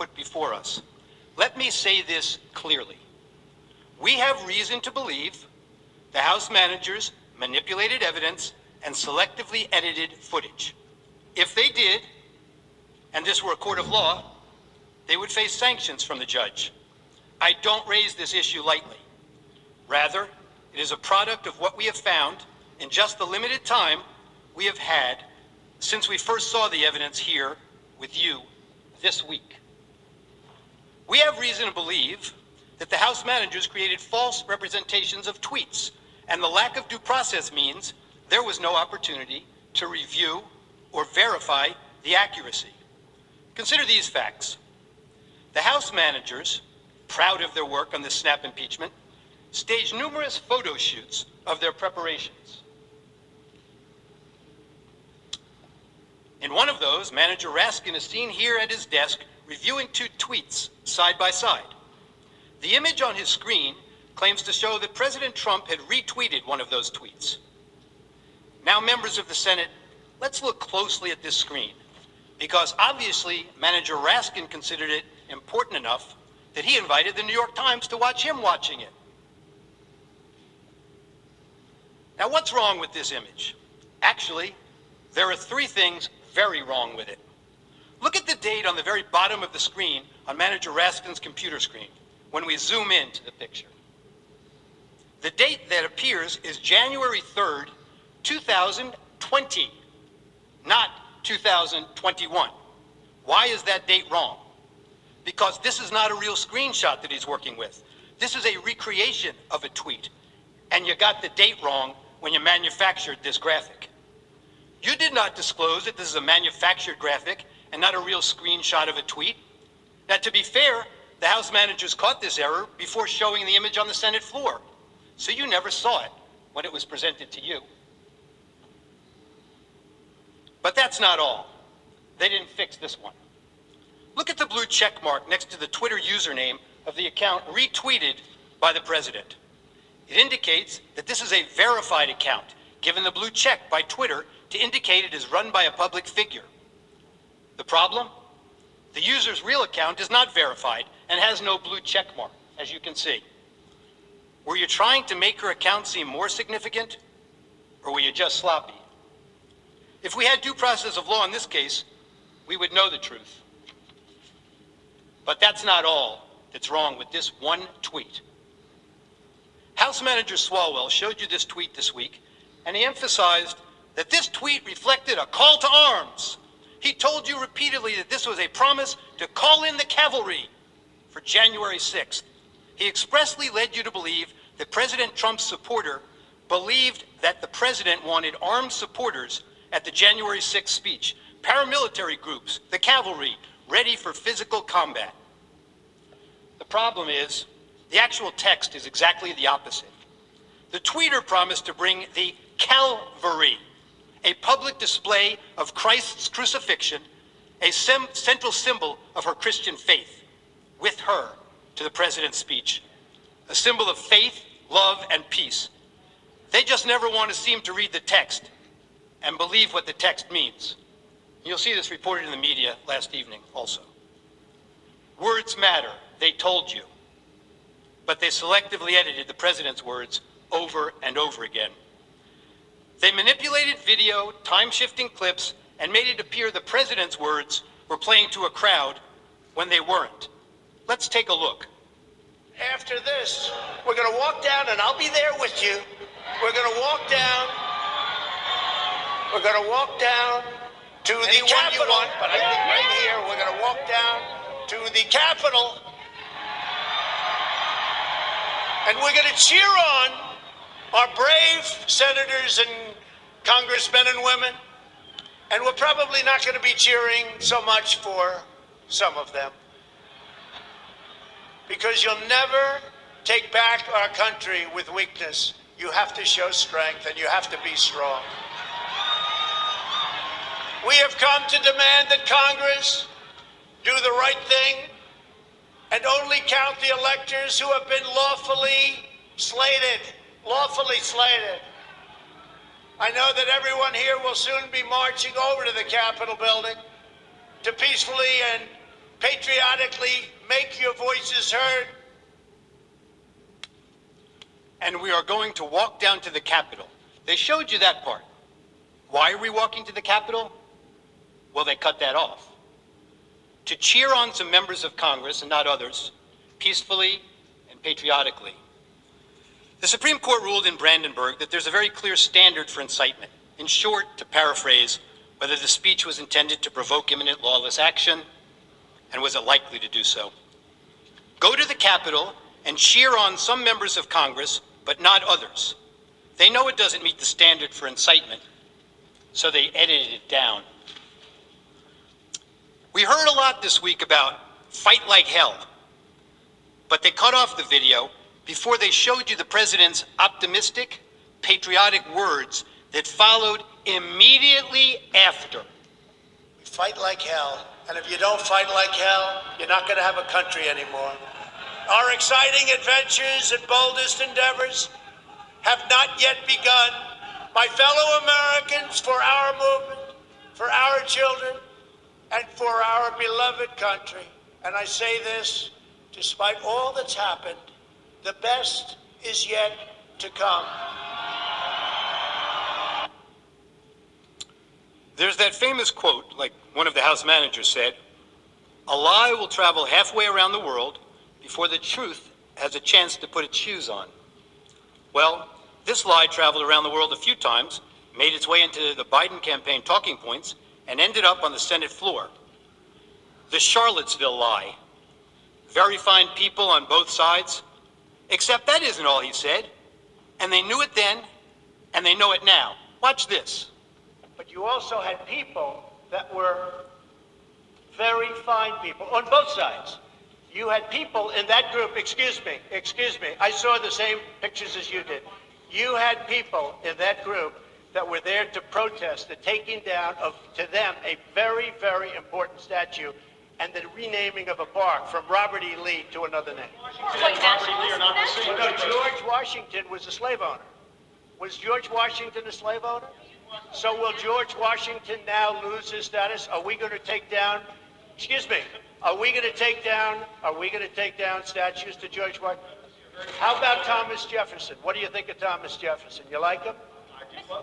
put before us. Let me say this clearly. We have reason to believe the House managers manipulated evidence and selectively edited footage. If they did, and this were a court of law, they would face sanctions from the judge. I don't raise this issue lightly. Rather, it is a product of what we have found in just the limited time we have had since we first saw the evidence here with you this week. We have reason to believe that the House managers created false representations of tweets, and the lack of due process means there was no opportunity to review or verify the accuracy. Consider these facts. The House managers, proud of their work on the snap impeachment, staged numerous photo shoots of their preparations. In one of those, Manager Raskin is seen here at his desk reviewing two tweets side by side. The image on his screen claims to show that President Trump had retweeted one of those tweets. Now, members of the Senate, let's look closely at this screen, because obviously Manager Raskin considered it important enough that he invited the New York Times to watch him watching it. Now, what's wrong with this image? Actually, there are three things very wrong with it. Look at the date on the very bottom of the screen on Manager Raskin's computer screen when we zoom into the picture. The date that appears is January 3rd, 2020, not 2021. Why is that date wrong? Because this is not a real screenshot that he's working with. This is a recreation of a tweet, and you got the date wrong when you manufactured this graphic. You did not disclose that this is a manufactured graphic and not a real screenshot of a tweet. Now, to be fair, the House managers caught this error before showing the image on the Senate floor, so you never saw it when it was presented to you. But that's not all. They didn't fix this one. Look at the blue check mark next to the Twitter username of the account retweeted by the president. It indicates that this is a verified account, given the blue check by Twitter to indicate it is run by a public figure. The problem? The user's real account is not verified and has no blue check mark, as you can see. Were you trying to make her account seem more significant, or were you just sloppy? If we had due process of law in this case, we would know the truth. But that's not all that's wrong with this one tweet. House Manager Swalwell showed you this tweet this week, and he emphasized that this tweet reflected a call to arms. He told you repeatedly that this was a promise to call in the cavalry for January 6th. He expressly led you to believe that President Trump's supporter believed that the president wanted armed supporters at the January 6th speech, paramilitary groups, the cavalry, ready for physical combat. The problem is, the actual text is exactly the opposite. The tweeter promised to bring the Calvary, a public display of Christ's crucifixion, a central symbol of her Christian faith, with her to the president's speech, a symbol of faith, love, and peace. They just never want to seem to read the text and believe what the text means. You'll see this reported in the media last evening also. Words matter, they told you, but they selectively edited the president's words over and over again. They manipulated video, time-shifting clips, and made it appear the president's words were playing to a crowd when they weren't. Let's take a look. After this, we're going to walk down, and I'll be there with you. We're going to walk down. We're going to walk down to the Capitol. But I think right here, we're going to walk down to the Capitol. And we're going to cheer on our brave senators and congressmen and women. And we're probably not going to be cheering so much for some of them. Because you'll never take back our country with weakness. You have to show strength, and you have to be strong. We have come to demand that Congress do the right thing and only count the electors who have been lawfully slated. Lawfully slated. I know that everyone here will soon be marching over to the Capitol building to peacefully and patriotically make your voices heard. And we are going to walk down to the Capitol. They showed you that part. Why are we walking to the Capitol? Well, they cut that off. To cheer on some members of Congress and not others, peacefully and patriotically. The Supreme Court ruled in Brandenburg that there's a very clear standard for incitement. In short, to paraphrase, whether the speech was intended to provoke imminent lawless action, and was it likely to do so. Go to the Capitol and cheer on some members of Congress, but not others. They know it doesn't meet the standard for incitement, so they edited it down. We heard a lot this week about fight like hell, but they cut off the video before they showed you the president's optimistic, patriotic words that followed immediately after. We fight like hell, and if you don't fight like hell, you're not going to have a country anymore. Our exciting adventures and boldest endeavors have not yet begun. My fellow Americans, for our movement, for our children, and for our beloved country, and I say this despite all that's happened, the best is yet to come. There's that famous quote, like one of the House managers said, "A lie will travel halfway around the world before the truth has a chance to put its shoes on." Well, this lie traveled around the world a few times, made its way into the Biden campaign talking points, and ended up on the Senate floor. The Charlottesville lie. Very fine people on both sides, except that isn't all he said. And they knew it then, and they know it now. Watch this. But you also had people that were very fine people on both sides. You had people in that group, excuse me, I saw the same pictures as you did. You had people in that group that were there to protest the taking down of, to them, a very, very important statue and the renaming of a park from Robert E. Lee to another name. No, George Washington was a slave owner. Was George Washington a slave owner? So will George Washington now lose his status? Are we going to take down, excuse me, are we going to take down statues to George Washington? How about Thomas Jefferson? What do you think of Thomas Jefferson? You like him?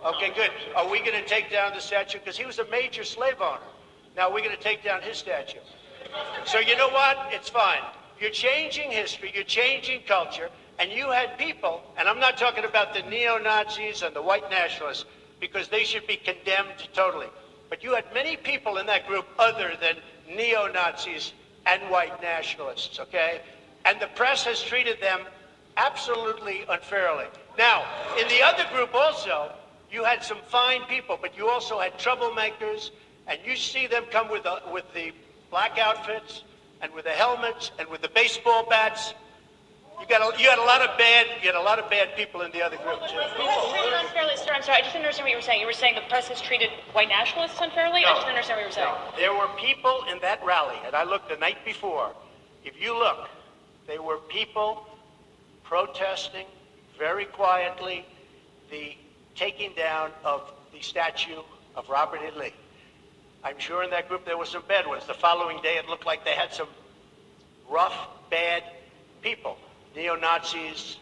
Okay, good. Are we going to take down the statue? Because he was a major slave owner. Now we're going to take down his statue. So you know what? It's fine. You're changing history, you're changing culture, and you had people, and I'm not talking about the neo-Nazis and the white nationalists, because they should be condemned totally. But you had many people in that group other than neo-Nazis and white nationalists, okay? And the press has treated them absolutely unfairly. Now, in the other group also, you had some fine people, but you also had troublemakers, and you see them come with the black outfits and with the helmets and with the baseball bats. You had a lot of bad people in the other group too. Unfairly, sir. I'm sorry. I just didn't understand what you were saying. You were saying the press has treated white nationalists unfairly. No, I just didn't understand what you were saying. No. There were people in that rally, and I looked the night before. If you look, there were people protesting very quietly the taking down of the statue of Robert E. Lee. I'm sure in that group there were some bad ones. The following day, it looked like they had some rough, bad people. Neo-Nazis,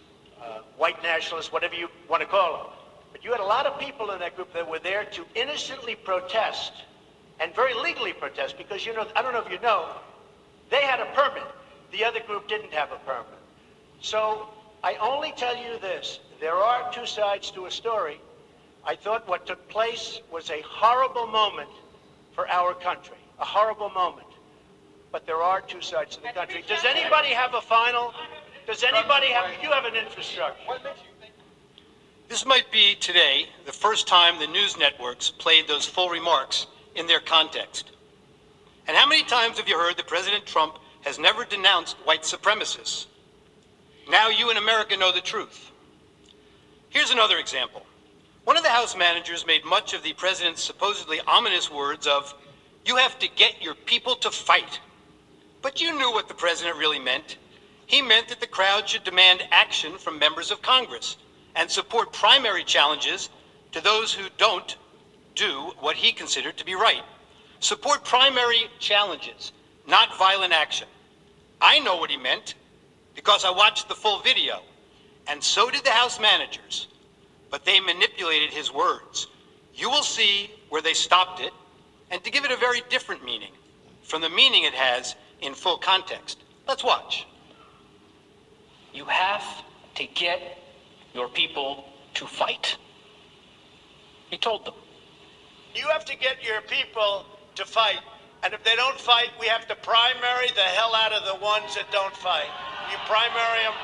white nationalists, whatever you want to call them. But you had a lot of people in that group that were there to innocently protest and very legally protest because, you know, I don't know if you know, they had a permit. The other group didn't have a permit. So I only tell you this. There are two sides to a story. I thought what took place was a horrible moment for our country, a horrible moment. But there are two sides to the country. Does anybody have a final? Does anybody have, you have an infrastructure? This might be today the first time the news networks played those full remarks in their context. And how many times have you heard that President Trump has never denounced white supremacists? Now you in America know the truth. Here's another example. One of the House managers made much of the president's supposedly ominous words of, "You have to get your people to fight." But you knew what the president really meant. He meant that the crowd should demand action from members of Congress and support primary challenges to those who don't do what he considered to be right. Support primary challenges, not violent action. I know what he meant because I watched the full video, and so did the House managers, but they manipulated his words. You will see where they stopped it, and to give it a very different meaning from the meaning it has in full context. Let's watch. You have to get your people to fight. He told them. You have to get your people to fight. And if they don't fight, we have to primary the hell out of the ones that don't fight. You primary them,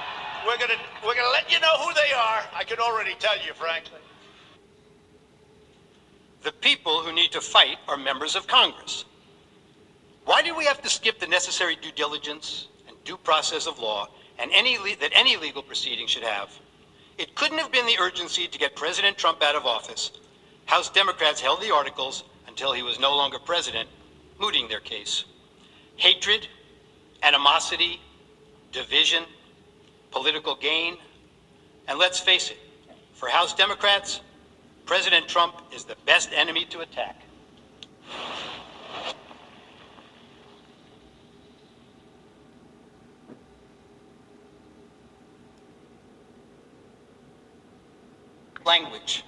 we're gonna let you know who they are. I can already tell you, frankly. The people who need to fight are members of Congress. Why did we have to skip the necessary due diligence and due process of law and any legal proceeding should have? It couldn't have been the urgency to get President Trump out of office. House Democrats held the articles until he was no longer president, mooting their case. Hatred, animosity, division, political gain, and let's face it, for House Democrats, President Trump is the best enemy to attack. Language.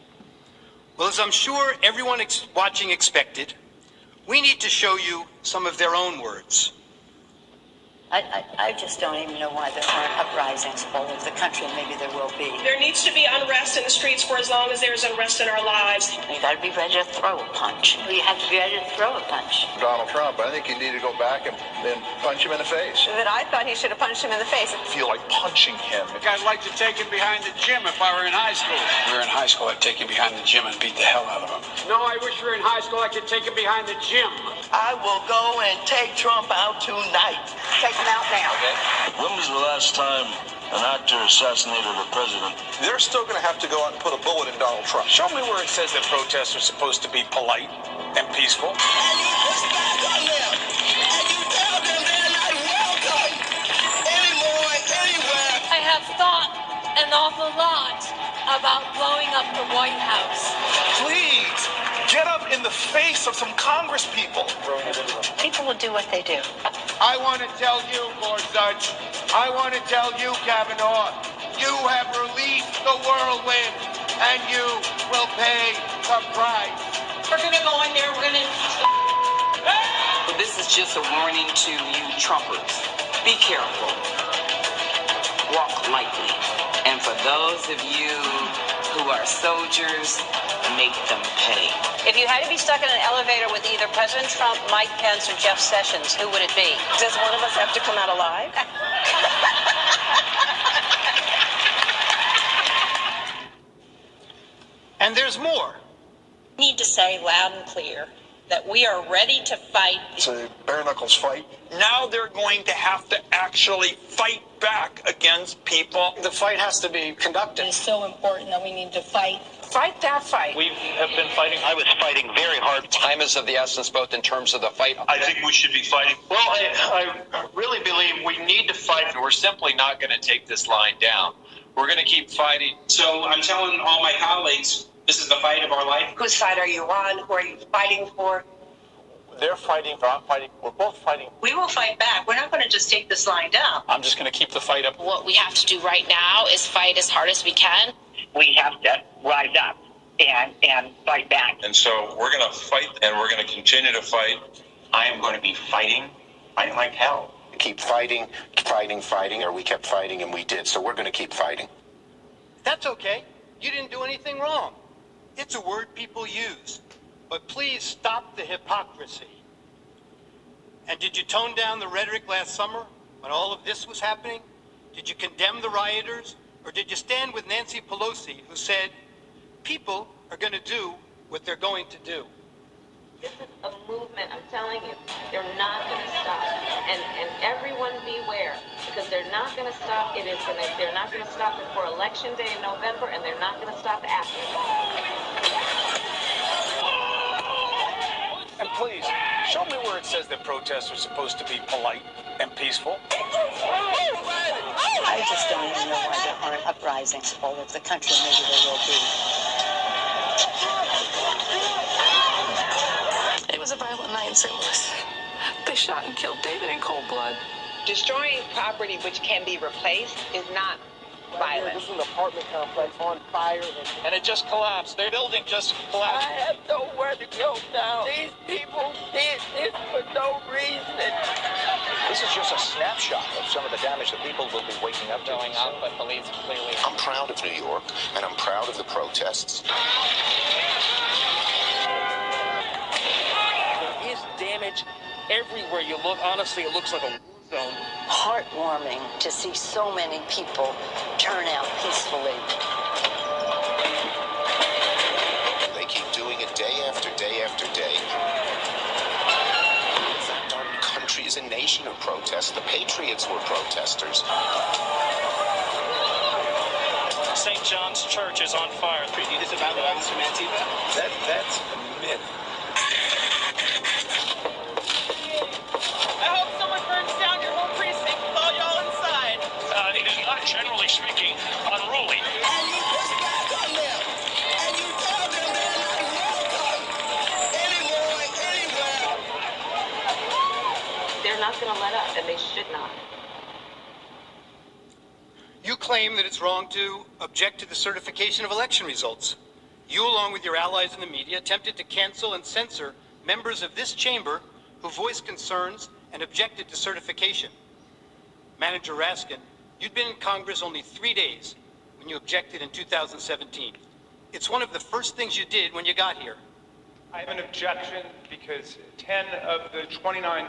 Well, as I'm sure everyone watching expected, we need to show you some of their own words. I just don't even know why there aren't uprisings all over the country, and maybe there will be. There needs to be unrest in the streets for as long as there's unrest in our lives. You got to be ready to throw a punch. You have to be ready to throw a punch. Donald Trump, I think you need to go back and punch him in the face. That I thought he should have punched him in the face. I feel like punching him. I'd like to take him behind the gym if I were in high school. If we were in high school, I'd take him behind the gym and beat the hell out of him. No, I wish we were in high school. I could take him behind the gym. I will go and take Trump out tonight. Take him out now. Okay. When was the last time an actor assassinated a president? They're still going to have to go out and put a bullet in Donald Trump. Show me where it says that protests are supposed to be polite and peaceful. And you push back on them. And you tell them they're not welcome anymore, anywhere. I have thought an awful lot about blowing up the White House. Please, get up in the face of some Congress people. People will do what they do. I want to tell you, Gorsuch, I want to tell you, Kavanaugh, you have released the whirlwind, and you will pay the price. We're going to go in there, we're going to... This is just a warning to you Trumpers. Be careful. Walk lightly. And for those of you who are soldiers, make them pay. If you had to be stuck in an elevator with either President Trump, Mike Pence, or Jeff Sessions, who would it be? Does one of us have to come out alive? And there's more. Need to say loud and clear that we are ready to fight. It's a bare knuckles fight. Now they're going to have to actually fight back against people. The fight has to be conducted. It's so important that we need to fight. Fight that fight. We have been fighting. I was fighting very hard. Time is of the essence, both in terms of the fight. I think we should be fighting. Well, I really believe we need to fight, and we're simply not going to take this line down. We're going to keep fighting. So I'm telling all my colleagues, this is the fight of our life. Whose side are you on? Who are you fighting for? They're fighting, I'm fighting. We're both fighting. We will fight back. We're not going to just take this line down. I'm just going to keep the fight up. What we have to do right now is fight as hard as we can. We have to rise up and fight back. And so we're going to fight, and we're going to continue to fight. I am going to be fighting like hell. Keep fighting, or we kept fighting and we did. So we're going to keep fighting. That's okay. You didn't do anything wrong. It's a word people use. But please stop the hypocrisy. And did you tone down the rhetoric last summer when all of this was happening? Did you condemn the rioters? Or did you stand with Nancy Pelosi, who said, people are going to do what they're going to do? This is a movement, I'm telling you. They're not going to stop. And everyone beware, because they're not going to stop. They're not going to stop before Election Day in November, and they're not going to stop after. And please, show me where it says that protests are supposed to be polite and peaceful. I just don't even know why there aren't uprisings all over the country, and maybe there will be. It was a violent night in St. Louis. They shot and killed David in cold blood. Destroying property which can be replaced is not violent. This is an apartment complex on fire. And it just collapsed. Their building just collapsed. I have nowhere to go now. These people did this for no reason. This is just a snapshot of some of the damage that people will be waking up to. Going up, but police clearly. I'm proud of New York, and I'm proud of the protests. There is damage everywhere you look. Honestly, it looks like a war zone. Heartwarming to see so many people turn out peacefully. They keep doing it day after day after day. Our country is a nation of protests. The Patriots were protesters. St. John's Church is on fire. You just about violence from Antifa? That's a myth. I hope someone burns down your whole precinct with all y'all inside. It is not, generally speaking, unruly. And you push back on them. And you tell them they're not welcome anymore, anywhere. They're not going to let up, and they should not. You claim that it's wrong to object to the certification of election results. You, along with your allies in the media, attempted to cancel and censor members of this chamber who voiced concerns and objected to certification. Manager Raskin, you'd been in Congress only 3 days when you objected in 2017. It's one of the first things you did when you got here. I have an objection because 10 of the 29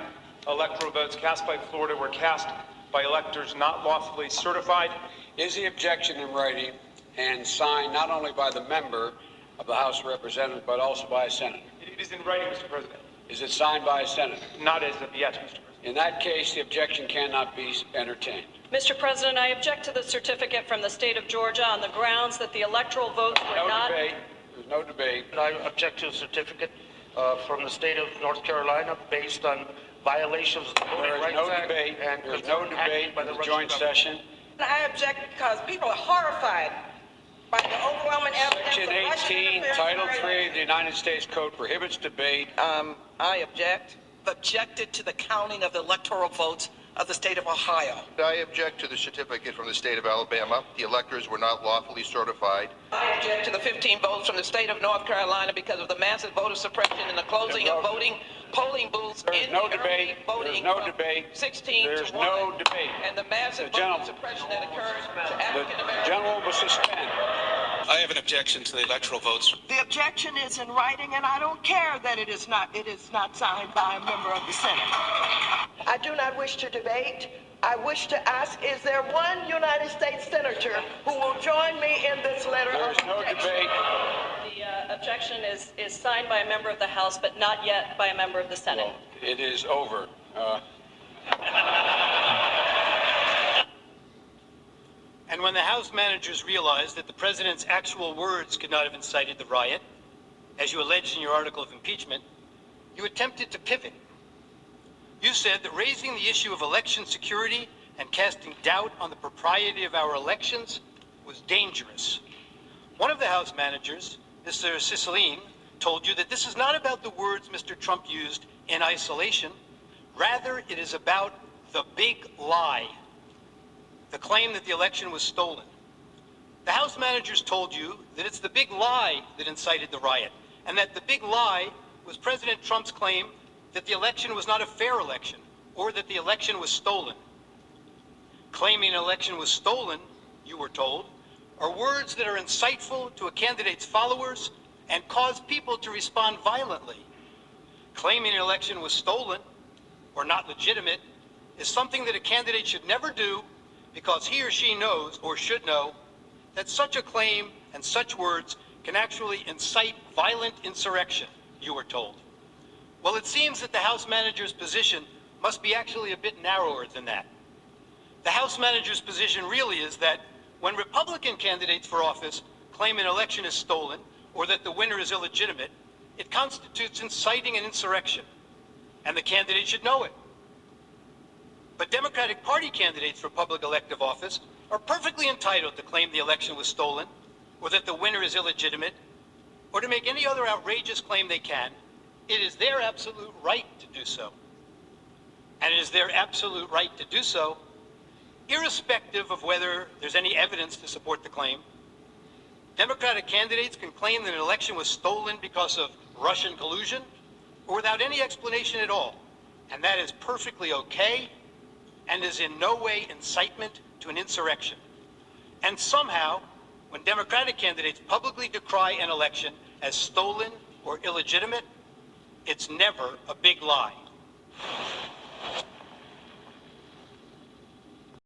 electoral votes cast by Florida were cast by electors not lawfully certified. Is the objection in writing and signed not only by the member of the House of Representatives, but also by a senator? It is in writing, Mr. President. Is it signed by a senator? Not as of yet, Mr. President. In that case, the objection cannot be entertained. Mr. President, I object to the certificate from the state of Georgia on the grounds that the electoral votes were not... Debate. There's no debate. I object to a certificate from the state of North Carolina based on violations of the Voting Rights Act. There's no debate by the joint session. I object because people are horrified by the overwhelming evidence Section of Russian 18, interference. Title 3 of the United States Code prohibits debate. I object. Objected to the counting of the electoral votes of the state of Ohio. I object to the certificate from the state of Alabama. The electors were not lawfully certified. I object to the 15 votes from the state of North Carolina because of the massive voter suppression and the closing of polling booths in no the debate. voting. There's no debate. 16 There's to 1. no debate. And the massive voter suppression that occurred to African Americans. The general will suspend. I have an objection to the electoral votes. The objection is in writing, and I don't care that it is not signed by a member of the Senate. I do not wish to debate. I wish to ask, is there one United States senator who will join me in this letter of There's no debate. The objection is signed by a member of the House, but not yet by a member of the Senate. Well, it is over. And when the House managers realized that the president's actual words could not have incited the riot, as you alleged in your article of impeachment, you attempted to pivot. You said that raising the issue of election security and casting doubt on the propriety of our elections was dangerous. One of the House managers, Mr. Cicilline, told you that this is not about the words Mr. Trump used in isolation. Rather, it is about the big lie. The claim that the election was stolen. The House managers told you that it's the big lie that incited the riot, and that the big lie was President Trump's claim that the election was not a fair election, or that the election was stolen. Claiming an election was stolen, you were told, are words that are insightful to a candidate's followers and cause people to respond violently. Claiming an election was stolen, or not legitimate, is something that a candidate should never do, because he or she knows, or should know, that such a claim and such words can actually incite violent insurrection, you were told. Well, it seems that the House manager's position must be actually a bit narrower than that. The House manager's position really is that when Republican candidates for office claim an election is stolen or that the winner is illegitimate, it constitutes inciting an insurrection, and the candidate should know it. But Democratic Party candidates for public elective office are perfectly entitled to claim the election was stolen, or that the winner is illegitimate, or to make any other outrageous claim they can. It is their absolute right to do so. is their absolute right to do so, irrespective of whether there's any evidence to support the claim. Democratic candidates can claim that an election was stolen because of Russian collusion or without any explanation at all, and that is perfectly okay and is in no way incitement to an insurrection. And somehow, when Democratic candidates publicly decry an election as stolen or illegitimate, it's never a big lie.